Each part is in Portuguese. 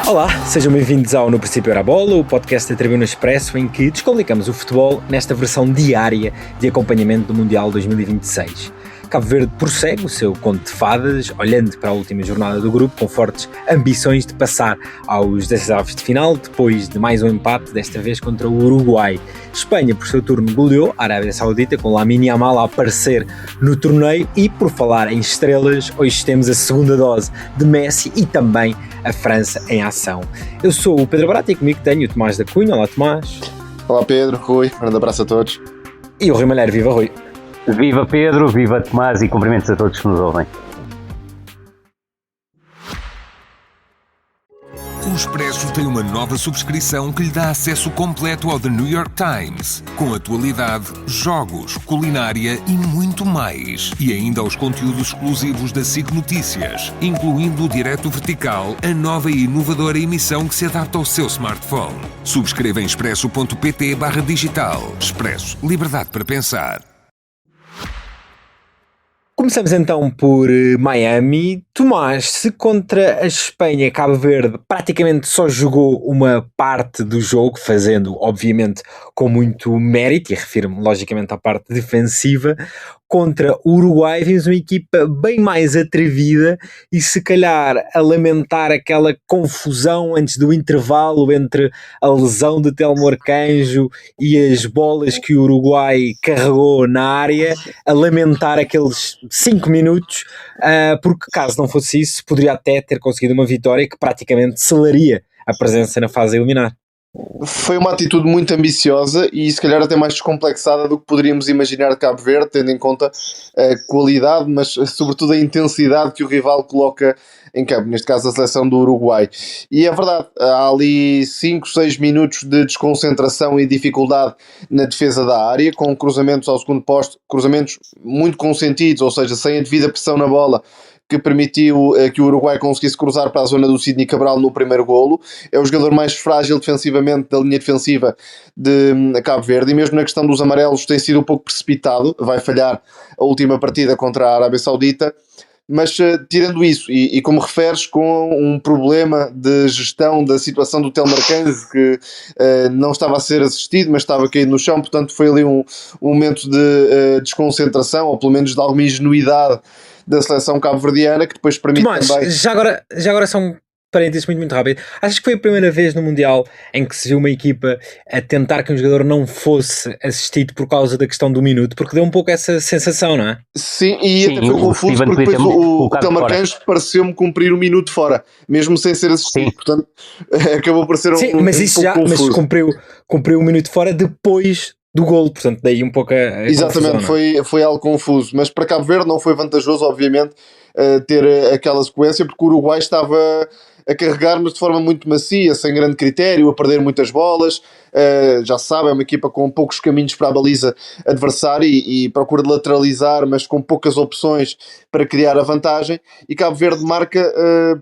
Olá, sejam bem-vindos ao No Princípio Era a Bola, o podcast da Tribuna Expresso em que descomplicamos o futebol nesta versão diária de acompanhamento do Mundial 2026. Cabo Verde prossegue o seu conto de fadas, olhando para a última jornada do grupo com fortes ambições de passar aos 16avos de final, depois de mais um empate, desta vez contra o Uruguai. Espanha, por seu turno, goleou a Arábia Saudita, com Lamine Yamal a aparecer no torneio. E, por falar em estrelas, hoje temos a segunda dose de Messi e também a França em ação. Eu sou o Pedro Barata e comigo tenho o Tomás da Cunha. Olá, Tomás. Olá, Pedro, Rui, um grande abraço a todos. E o Rui Malheiro. Viva, Rui. Viva Pedro, viva Tomás e cumprimentos a todos que nos ouvem. O Expresso tem uma nova subscrição que lhe dá acesso completo ao The New York Times, com atualidade, jogos, culinária e muito mais. E ainda aos conteúdos exclusivos da SIC Notícias, incluindo o Direto Vertical, a nova e inovadora emissão que se adapta ao seu smartphone. Subscreva em expresso.pt/digital. Expresso. Liberdade para pensar. Começamos então por Miami. Tomás, se contra a Espanha Cabo Verde praticamente só jogou uma parte do jogo, fazendo obviamente com muito mérito, e refiro-me logicamente à parte defensiva, contra o Uruguai vimos uma equipa bem mais atrevida e se calhar a lamentar aquela confusão antes do intervalo entre a lesão de Telmo Arcanjo e as bolas que o Uruguai carregou na área, a lamentar aqueles 5 minutos, porque caso não fosse isso, poderia até ter conseguido uma vitória que praticamente selaria a presença na fase a eliminar. Foi uma atitude muito ambiciosa e se calhar até mais descomplexada do que poderíamos imaginar de Cabo Verde, tendo em conta a qualidade, mas sobretudo a intensidade que o rival coloca em campo, neste caso a seleção do Uruguai. E é verdade, há ali 5, 6 minutos de desconcentração e dificuldade na defesa da área, com cruzamentos ao segundo posto, cruzamentos muito consentidos, ou seja, sem a devida pressão na bola, que permitiu que o Uruguai conseguisse cruzar para a zona do Sidney Cabral no primeiro golo. É o jogador mais frágil defensivamente da linha defensiva de Cabo Verde, e mesmo na questão dos amarelos tem sido um pouco precipitado, vai falhar a última partida contra a Arábia Saudita. Mas tirando isso, e como referes, com um problema de gestão da situação do Telmo Arcanjo, que não estava a ser assistido, mas estava caído no chão, portanto foi ali um momento de desconcentração, ou pelo menos de alguma ingenuidade da seleção cabo-verdiana, que depois permite Tomás, também... já agora são parênteses muito rápido. Achas que foi a primeira vez no Mundial em que se viu uma equipa a tentar que um jogador não fosse assistido por causa da questão do minuto? Porque deu um pouco essa sensação, não é? Sim, e até foi confuso, porque depois o Telmo Arcanjo pareceu-me cumprir um minuto fora, mesmo sem ser assistido. Sim. Portanto, acabou por ser mas isso já, confuso. Mas cumpriu um minuto fora depois do golo, portanto daí um pouco a exatamente, confusão, foi algo confuso, mas para Cabo Verde não foi vantajoso, obviamente, ter aquela sequência, porque o Uruguai estava a carregar, mas de forma muito macia, sem grande critério, a perder muitas bolas. Já se sabe, é uma equipa com poucos caminhos para a baliza adversária e procura lateralizar, mas com poucas opções para criar a vantagem, e Cabo Verde marca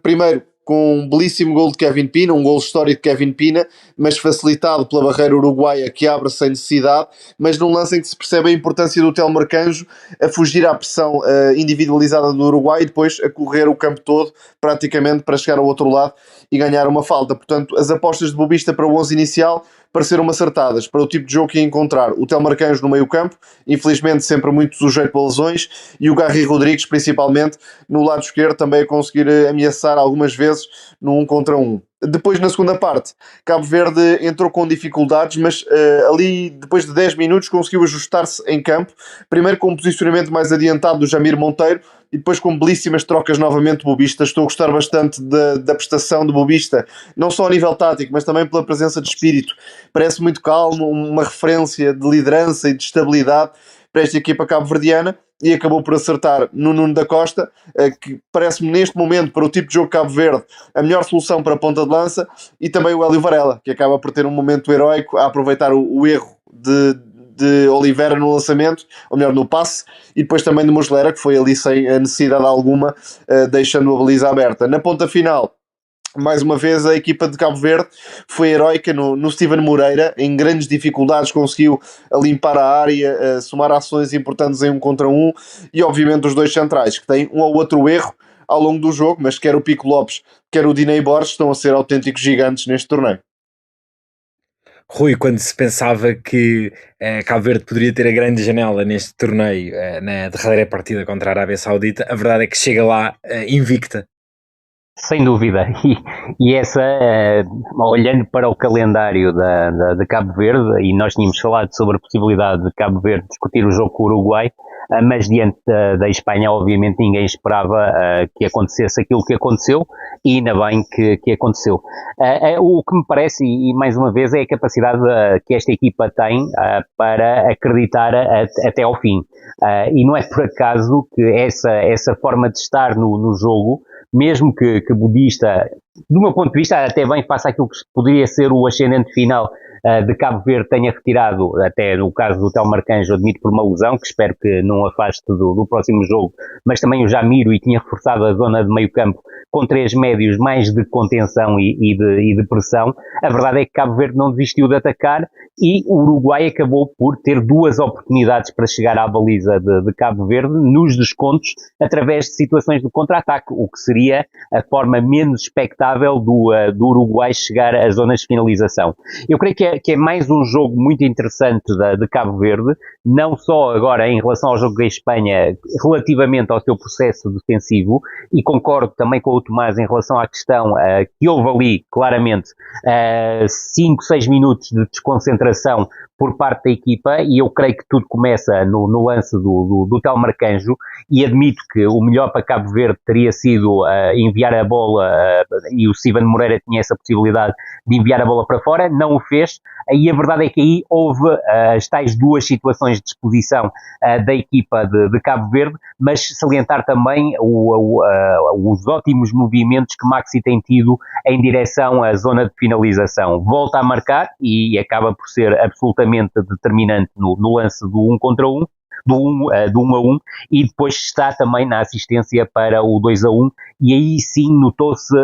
primeiro com um belíssimo gol de Kevin Pina, um gol histórico de Kevin Pina, mas facilitado pela barreira uruguaia, que abre sem necessidade, mas num lance em que se percebe a importância do Telmo Arcanjo a fugir à pressão individualizada do Uruguai e depois a correr o campo todo praticamente para chegar ao outro lado e ganhar uma falta. Portanto, as apostas de Bobista para o 11 inicial pareceram acertadas para o tipo de jogo que ia encontrar o Telmo Arcanjo no meio campo, infelizmente sempre muito sujeito a lesões, e o Garry Rodrigues principalmente no lado esquerdo, também a conseguir ameaçar algumas vezes no 1 contra 1. Depois, na segunda parte, Cabo Verde entrou com dificuldades, mas ali, depois de 10 minutos, conseguiu ajustar-se em campo, primeiro com um posicionamento mais adiantado do Jamir Monteiro, e depois com belíssimas trocas novamente de Bobista. Estou a gostar bastante da prestação de Bobista, não só a nível tático, mas também pela presença de espírito. Parece muito calmo, uma referência de liderança e de estabilidade para esta equipa cabo-verdiana, e acabou por acertar no Nuno da Costa, que parece-me neste momento, para o tipo de jogo Cabo Verde, a melhor solução para a ponta de lança, e também o Hélio Varela, que acaba por ter um momento heroico a aproveitar o erro de Oliveira no lançamento, ou melhor, no passe, e depois também de Muslera, que foi ali sem a necessidade alguma, deixando a baliza aberta. Na ponta final, mais uma vez a equipa de Cabo Verde foi heroica no Steven Moreira, em grandes dificuldades conseguiu limpar a área, somar ações importantes em 1 contra 1, e obviamente os dois centrais, que têm um ou outro erro, ao longo do jogo, mas quer o Pico Lopes, quer o Dinei Borges estão a ser autênticos gigantes neste torneio. Rui, quando se pensava que Cabo Verde poderia ter a grande janela neste torneio, na derradeira partida contra a Arábia Saudita, a verdade é que chega lá invicta. Sem dúvida, e essa, olhando para o calendário de Cabo Verde, e nós tínhamos falado sobre a possibilidade de Cabo Verde discutir o jogo com o Uruguai, mas diante da Espanha, obviamente, ninguém esperava que acontecesse aquilo que aconteceu, e ainda bem que aconteceu. O que me parece, e mais uma vez, é a capacidade que esta equipa tem para acreditar até ao fim. E não é por acaso que essa forma de estar no jogo, mesmo que budista, do meu ponto de vista, até bem face àquilo que poderia ser o ascendente final de Cabo Verde, tenha retirado, até no caso do Telmo Arcanjo, admito por uma lesão, que espero que não afaste do próximo jogo, mas também o Jamiro, e tinha reforçado a zona de meio campo com 3 médios mais de contenção e de pressão. A verdade é que Cabo Verde não desistiu de atacar e o Uruguai acabou por ter 2 oportunidades para chegar à baliza de Cabo Verde nos descontos através de situações de contra-ataque, o que seria a forma menos expectável do Uruguai chegar às zonas de finalização. Eu creio que é mais um jogo muito interessante de Cabo Verde, não só agora em relação ao jogo da Espanha, relativamente ao seu processo defensivo, e concordo também com o Tomás em relação à questão que houve ali, claramente, 5, 6 minutos de desconcentração por parte da equipa, e eu creio que tudo começa no lance do Telmo Arcanjo, e admito que o melhor para Cabo Verde teria sido enviar a bola, e o Steven Moreira tinha essa possibilidade de enviar a bola para fora, não o fez, e a verdade é que aí houve as tais 2 situações de disposição da equipa de Cabo Verde, mas salientar também os ótimos movimentos que Maxi tem tido em direção à zona de finalização. Volta a marcar e acaba por ser absolutamente determinante no lance do 1 contra 1, do 1 a 1, e depois está também na assistência para o 2 a 1, e aí sim notou-se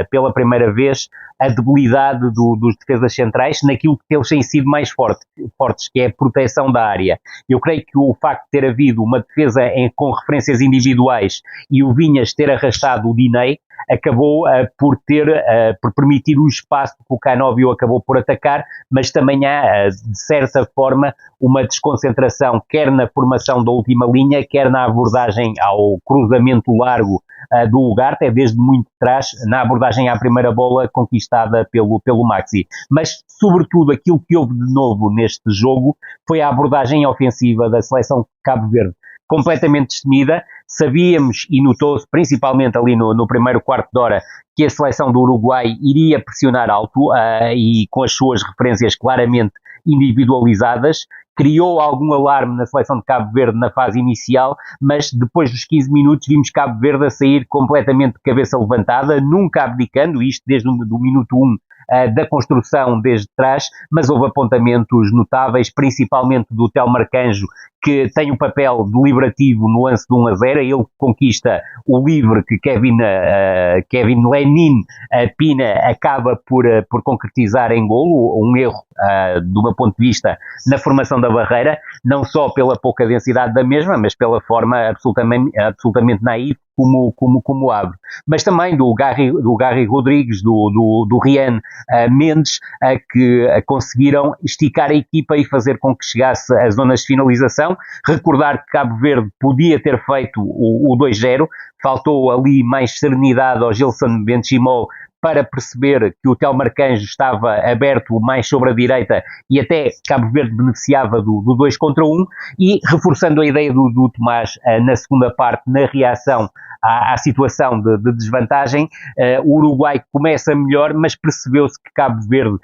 pela primeira vez a debilidade dos defesas centrais naquilo que eles têm sido mais fortes, que é a proteção da área. Eu creio que o facto de ter havido uma defesa com referências individuais e o Vinhas ter arrastado o Dinei, acabou por permitir o espaço que o Canóbio acabou por atacar, mas também há, de certa forma, uma desconcentração, quer na formação da última linha, quer na abordagem ao cruzamento largo do Ugarte, é desde muito trás, na abordagem à primeira bola conquistada pelo Maxi. Mas, sobretudo, aquilo que houve de novo neste jogo foi a abordagem ofensiva da seleção de Cabo Verde, completamente destemida. Sabíamos, e notou-se principalmente ali no primeiro quarto de hora, que a seleção do Uruguai iria pressionar alto e com as suas referências claramente individualizadas. Criou algum alarme na seleção de Cabo Verde na fase inicial, mas depois dos 15 minutos vimos Cabo Verde a sair completamente de cabeça levantada, nunca abdicando, isto desde o minuto 1 da construção desde trás, mas houve apontamentos notáveis, principalmente do Telmo Arcanjo, que tem um papel deliberativo no lance de 1 a 0, ele conquista o livre que Kevin Lenin Pina acaba por concretizar em golo, um erro do meu ponto de vista na formação da barreira, não só pela pouca densidade da mesma, mas pela forma absolutamente naif como abre. Mas também do Garry Rodrigues, do Rian Mendes, que conseguiram esticar a equipa e fazer com que chegasse às zonas de finalização. Recordar que Cabo Verde podia ter feito o 2-0, faltou ali mais serenidade ao Gilson Benchimol para perceber que o Telmo Arcanjo estava aberto mais sobre a direita e até Cabo Verde beneficiava do 2 contra 1, e reforçando a ideia do Tomás na segunda parte, na reação à situação de desvantagem, o Uruguai começa melhor, mas percebeu-se que Cabo Verde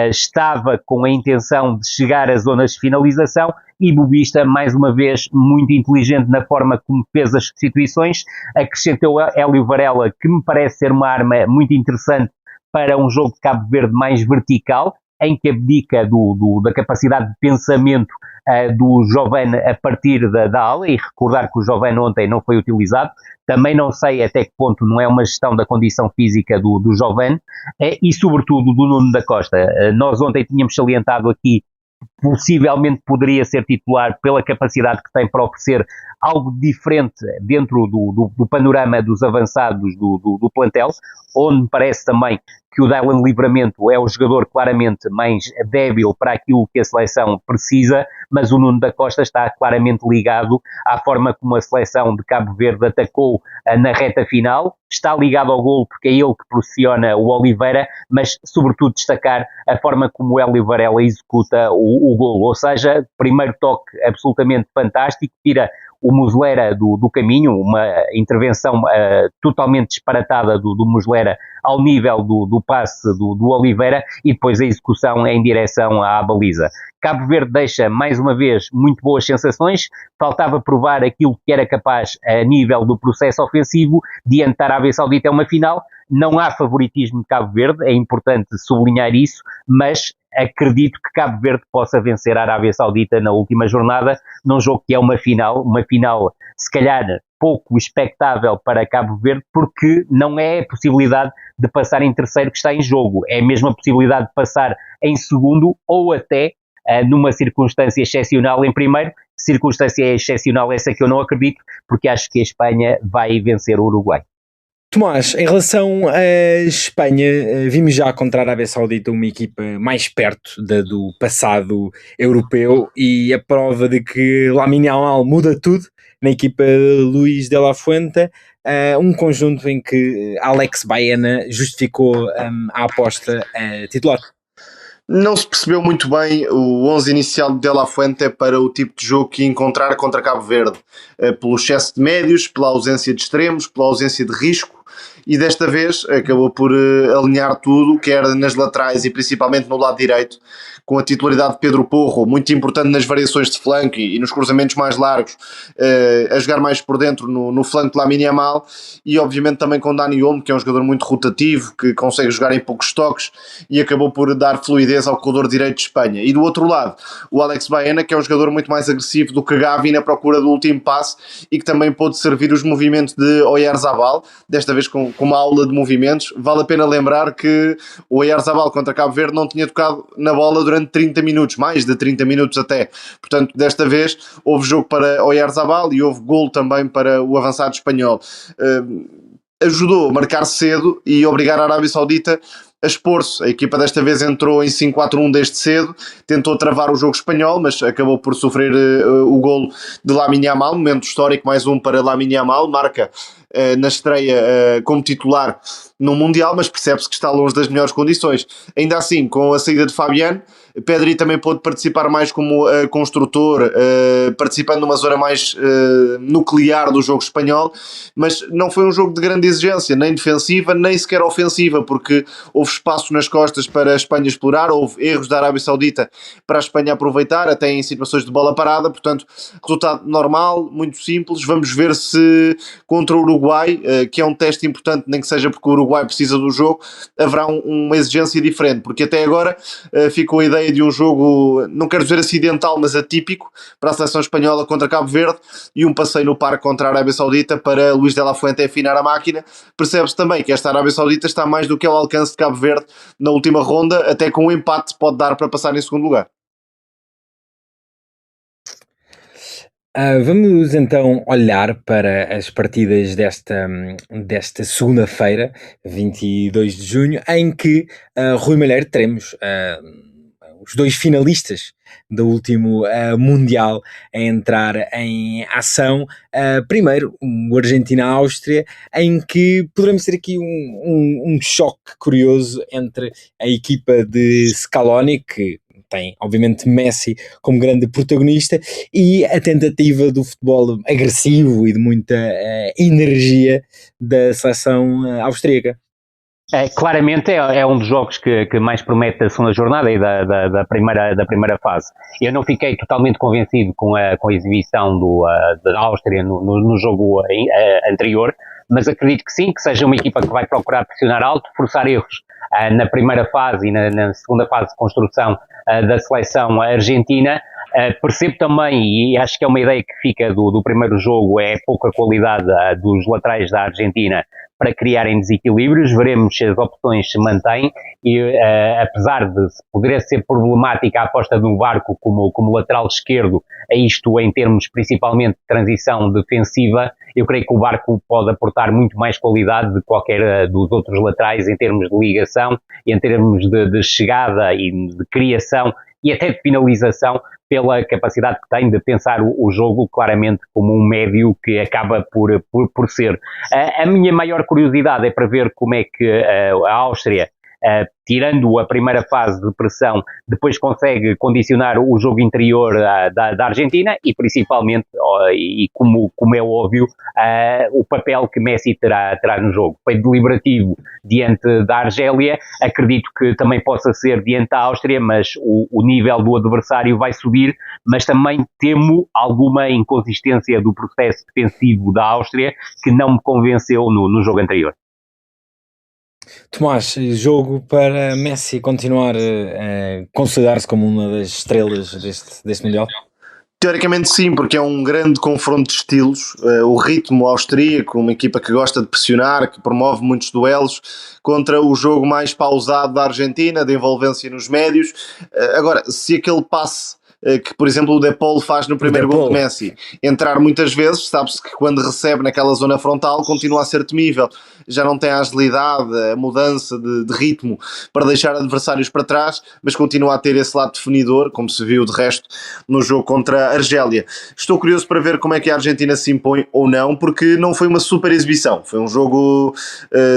estava com a intenção de chegar às zonas de finalização, e Bobista, mais uma vez, muito inteligente na forma como fez as substituições, acrescentou Hélio Varela, que me parece ser uma arma muito interessante para um jogo de Cabo Verde mais vertical, em que abdica da capacidade de pensamento do Jovane a partir da ala, e recordar que o Jovane ontem não foi utilizado. Também não sei até que ponto não é uma gestão da condição física do Jovane, e sobretudo do Nuno da Costa. Nós ontem tínhamos salientado aqui possivelmente poderia ser titular pela capacidade que tem para oferecer algo diferente dentro do panorama dos avançados do plantel, onde me parece também que o Dylan Livramento é o jogador claramente mais débil para aquilo que a seleção precisa, mas o Nuno da Costa está claramente ligado à forma como a seleção de Cabo Verde atacou na reta final, está ligado ao golo porque é ele que pressiona o Oliveira, mas sobretudo destacar a forma como o Hélio Varela executa o golo, ou seja, primeiro toque absolutamente fantástico, tira o Muslera do caminho, uma intervenção totalmente disparatada do Muslera ao nível do passe do Oliveira e depois a execução em direção à baliza. Cabo Verde deixa mais uma vez muito boas sensações, faltava provar aquilo que era capaz a nível do processo ofensivo, diante da Arábia Saudita é uma final, não há favoritismo de Cabo Verde, é importante sublinhar isso, mas acredito que Cabo Verde possa vencer a Arábia Saudita na última jornada, num jogo que é uma final se calhar pouco expectável para Cabo Verde, porque não é a possibilidade de passar em terceiro que está em jogo, é mesmo a possibilidade de passar em segundo ou até numa circunstância excepcional em primeiro. Circunstância excepcional essa que eu não acredito, porque acho que a Espanha vai vencer o Uruguai. Tomás, em relação à Espanha, vimos já contra a Arábia Saudita uma equipa mais perto do passado europeu e a prova de que Lamine Yamal muda tudo na equipa de Luís de la Fuente, um conjunto em que Alex Baena justificou a aposta titular. Não se percebeu muito bem o 11 inicial de La Fuente para o tipo de jogo que ia encontrar contra Cabo Verde, pelo excesso de médios, pela ausência de extremos, pela ausência de risco, e desta vez acabou por alinhar tudo, quer nas laterais e principalmente no lado direito, com a titularidade de Pedro Porro, muito importante nas variações de flanco e nos cruzamentos mais largos, a jogar mais por dentro no flanco de Lamine Yamal, e obviamente também com Dani Olmo, que é um jogador muito rotativo, que consegue jogar em poucos toques e acabou por dar fluidez ao corredor direito de Espanha. E do outro lado, o Alex Baena, que é um jogador muito mais agressivo do que Gavi na procura do último passe e que também pôde servir os movimentos de Oyarzabal, desta vez com uma aula de movimentos. Vale a pena lembrar que o Oyarzabal contra Cabo Verde não tinha tocado na bola durante 30 minutos, mais de 30 minutos até. Portanto, desta vez houve jogo para Oyarzabal e houve golo também para o avançado espanhol. Ajudou a marcar cedo e obrigar a Arábia Saudita a expor-se. A equipa desta vez entrou em 5-4-1 desde cedo, tentou travar o jogo espanhol, mas acabou por sofrer o golo de Lamine Yamal, momento histórico, mais um para Lamine Yamal, marca na estreia como titular no Mundial, mas percebe-se que está longe das melhores condições. Ainda assim, com a saída de Fabián, Pedri também pôde participar mais como construtor, participando numa zona mais nuclear do jogo espanhol, mas não foi um jogo de grande exigência, nem defensiva, nem sequer ofensiva, porque houve espaço nas costas para a Espanha explorar, houve erros da Arábia Saudita para a Espanha aproveitar, até em situações de bola parada, portanto, resultado normal, muito simples. Vamos ver se contra o Uruguai, que é um teste importante, nem que seja porque o Uruguai precisa do jogo, haverá uma exigência diferente, porque até agora ficou a ideia de um jogo, não quero dizer acidental, mas atípico para a seleção espanhola contra Cabo Verde e um passeio no parque contra a Arábia Saudita para Luís de la Fuente afinar a máquina. Percebe-se também que esta Arábia Saudita está mais do que ao alcance de Cabo Verde na última ronda, até com um empate pode dar para passar em segundo lugar. Vamos então olhar para as partidas desta segunda-feira, 22 de junho, em que, Rui Malheiro, teremos os dois finalistas do último Mundial a entrar em ação. Primeiro, o Argentina-Áustria, em que poderemos ter aqui um choque curioso entre a equipa de Scaloni, que tem, obviamente, Messi como grande protagonista, e a tentativa do futebol agressivo e de muita energia da seleção austríaca. Claramente é um dos jogos que mais promete da segunda jornada e da primeira fase. Eu não fiquei totalmente convencido com a exibição da Áustria no jogo anterior, mas acredito que sim, que seja uma equipa que vai procurar pressionar alto, forçar erros na primeira fase e na segunda fase de construção da seleção argentina, Percebo também, e acho que é uma ideia que fica do primeiro jogo, é pouca qualidade dos laterais da Argentina para criarem desequilíbrios. Veremos se as opções se mantêm e, apesar de poder ser problemática a aposta de um Barco como lateral esquerdo, a isto em termos principalmente de transição defensiva, eu creio que o Barco pode aportar muito mais qualidade de qualquer dos outros laterais em termos de ligação, em termos de chegada e de criação e até de finalização, pela capacidade que tem de pensar o jogo claramente como um médio que acaba por ser. A minha maior curiosidade é para ver como é que a Áustria, tirando a primeira fase de pressão, depois consegue condicionar o jogo interior da Argentina e principalmente, e como é óbvio, o papel que Messi terá no jogo. Foi deliberativo diante da Argélia, acredito que também possa ser diante da Áustria, mas o nível do adversário vai subir, mas também temo alguma inconsistência do processo defensivo da Áustria que não me convenceu no jogo anterior. Tomás, jogo para Messi continuar a consolidar-se como uma das estrelas deste Mundial? Teoricamente sim, porque é um grande confronto de estilos, o ritmo austríaco, uma equipa que gosta de pressionar, que promove muitos duelos, contra o jogo mais pausado da Argentina, de envolvência nos médios. Agora, se aquele passe que, por exemplo, o De Paul faz no primeiro gol de Messi, entrar muitas vezes, sabe-se que quando recebe naquela zona frontal continua a ser temível, já não tem a agilidade, a mudança de ritmo para deixar adversários para trás, mas continua a ter esse lado definidor, como se viu de resto no jogo contra a Argélia. Estou curioso para ver como é que a Argentina se impõe ou não, porque não foi uma super exibição, foi um jogo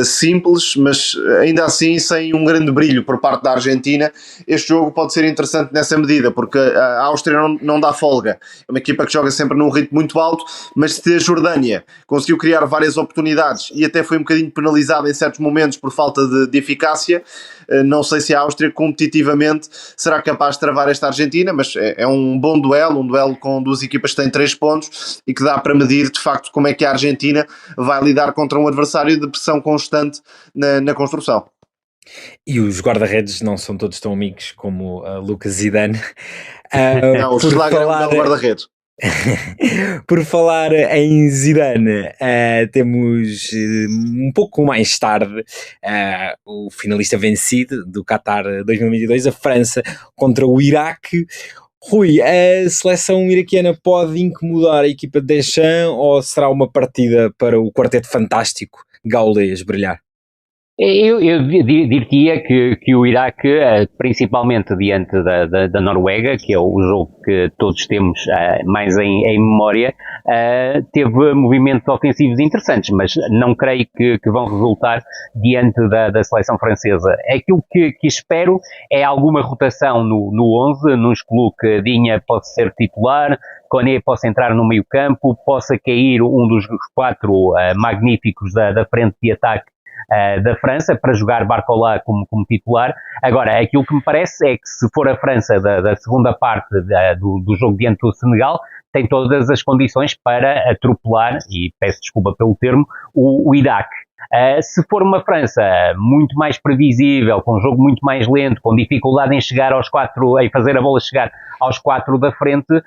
simples, mas ainda assim sem um grande brilho por parte da Argentina. Este jogo pode ser interessante nessa medida, porque a Áustria não dá folga, é uma equipa que joga sempre num ritmo muito alto, mas se a Jordânia conseguiu criar várias oportunidades e até foi um bocadinho penalizada em certos momentos por falta de eficácia, não sei se a Áustria competitivamente será capaz de travar esta Argentina, mas é um bom duelo, um duelo com duas equipas que têm 3 pontos e que dá para medir de facto como é que a Argentina vai lidar contra um adversário de pressão constante na construção. E os guarda-redes não são todos tão amigos como Lucas Zidane. Não, o Schlager é um guarda-redes. Por falar em Zidane, temos um pouco mais tarde o finalista vencido do Qatar 2022, a França contra o Iraque. Rui, a seleção iraquiana pode incomodar a equipa de Deschamps ou será uma partida para o quarteto fantástico gaulês brilhar? Eu diria que o Iraque, principalmente diante da Noruega, que é o jogo que todos temos mais em memória, teve movimentos ofensivos interessantes, mas não creio que vão resultar diante da seleção francesa. Aquilo que espero é alguma rotação no 11, não excluo que Dinha possa ser titular, Koné possa entrar no meio campo, possa cair um dos 4 magníficos da frente de ataque da França, para jogar Barcola como titular. Agora, aquilo que me parece é que se for a França da segunda parte do jogo diante do Senegal, tem todas as condições para atropelar, e peço desculpa pelo termo, o Iraque. Se for uma França muito mais previsível, com um jogo muito mais lento, com dificuldade em chegar aos 4, em fazer a bola chegar aos 4 da frente,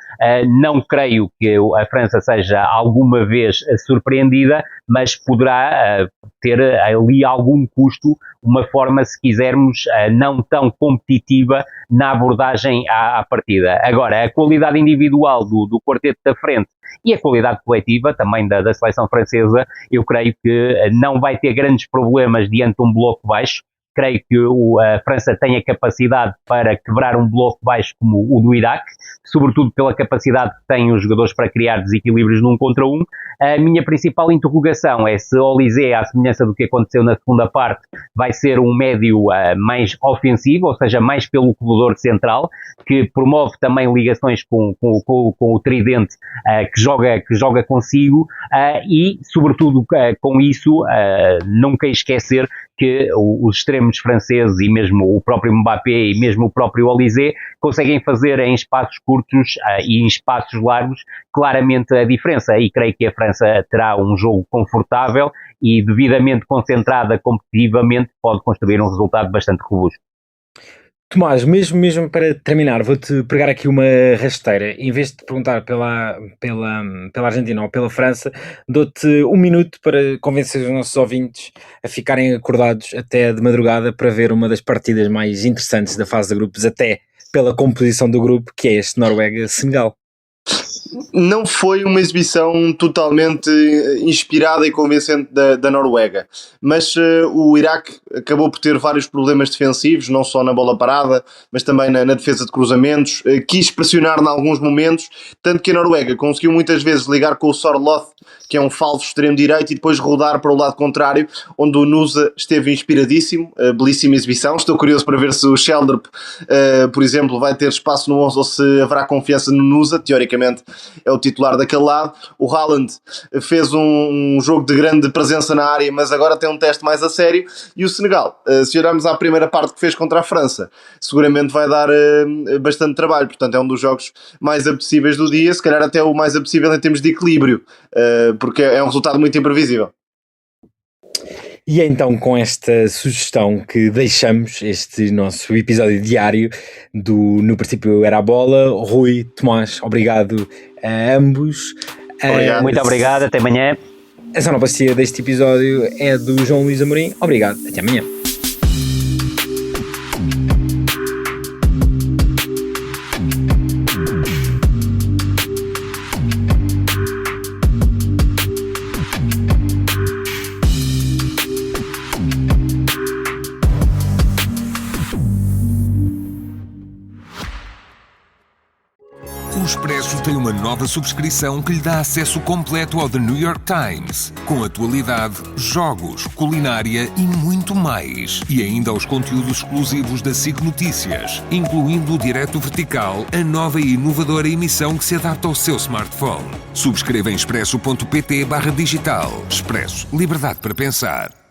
não creio que a França seja alguma vez surpreendida, mas poderá ter ali algum custo, uma forma, se quisermos, não tão competitiva na abordagem à partida. Agora, a qualidade individual do quarteto da frente e a qualidade coletiva também da seleção francesa, eu creio que não vai ter grandes problemas diante de um bloco baixo. Creio que a França tem a capacidade para quebrar um bloco baixo como o do Iraque, sobretudo pela capacidade que têm os jogadores para criar desequilíbrios num contra um. A minha principal interrogação é se Olise, à semelhança do que aconteceu na segunda parte, vai ser um médio mais ofensivo, ou seja, mais pelo corredor central, que promove também ligações com o tridente que joga consigo, e, sobretudo, com isso, nunca esquecer que os extremos franceses e mesmo o próprio Mbappé e mesmo o próprio Olise conseguem fazer em espaços curtos e em espaços largos claramente a diferença, e creio que a França terá um jogo confortável e devidamente concentrada competitivamente pode construir um resultado bastante robusto. Tomás, mesmo para terminar, vou-te pegar aqui uma rasteira. Em vez de te perguntar pela Argentina ou pela França, dou-te 1 minuto para convencer os nossos ouvintes a ficarem acordados até de madrugada para ver uma das partidas mais interessantes da fase de grupos, até pela composição do grupo, que é este Noruega-Senegal. Não foi uma exibição totalmente inspirada e convincente da Noruega, mas o Iraque acabou por ter vários problemas defensivos, não só na bola parada, mas também na defesa de cruzamentos, quis pressionar em alguns momentos, tanto que a Noruega conseguiu muitas vezes ligar com o Sorloth, que é um falso extremo-direito, e depois rodar para o lado contrário, onde o Nusa esteve inspiradíssimo, belíssima exibição. Estou curioso para ver se o Sheldrup, por exemplo, vai ter espaço no 11 ou se haverá confiança no Nusa. Teoricamente é o titular daquele lado. O Haaland fez um jogo de grande presença na área, mas agora tem um teste mais a sério. E o Senegal, se olharmos à primeira parte que fez contra a França, seguramente vai dar bastante trabalho. Portanto, é um dos jogos mais apetecíveis do dia, se calhar até o mais apetecível em termos de equilíbrio, porque é um resultado muito imprevisível. E é então com esta sugestão que deixamos este nosso episódio diário do No Princípio Era a Bola. Rui, Tomás, obrigado a ambos. Obrigado. Muito obrigado, até amanhã. A sonoplastia deste episódio é do João Luís Amorim. Obrigado, até amanhã. O Expresso tem uma nova subscrição que lhe dá acesso completo ao The New York Times, com atualidade, jogos, culinária e muito mais. E ainda aos conteúdos exclusivos da SIC Notícias, incluindo o Direto Vertical, a nova e inovadora emissão que se adapta ao seu smartphone. Subscreva em expresso.pt/digital. Expresso. Liberdade para pensar.